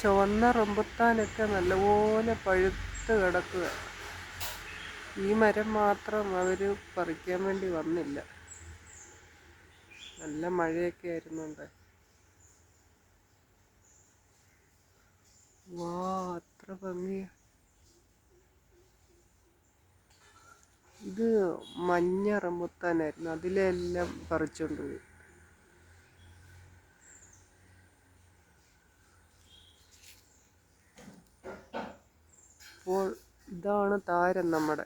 ചുവന്ന റംബുട്ടാനൊക്കെ നല്ലപോലെ പഴുത്ത് കിടക്കുക. ഈ മരം മാത്രം അവർ പറിക്കാൻ വേണ്ടി വന്നില്ല. നല്ല മഴയൊക്കെ ആയിരുന്നുണ്ട്. വാ, അത്ര ഭംഗിയ. ഇത് മഞ്ഞ റംബുട്ടാനായിരുന്നു, അതിലെല്ലാം പറിച്ചുകൊണ്ട് പോയി. അപ്പോൾ ഇതാണ് താരം നമ്മുടെ.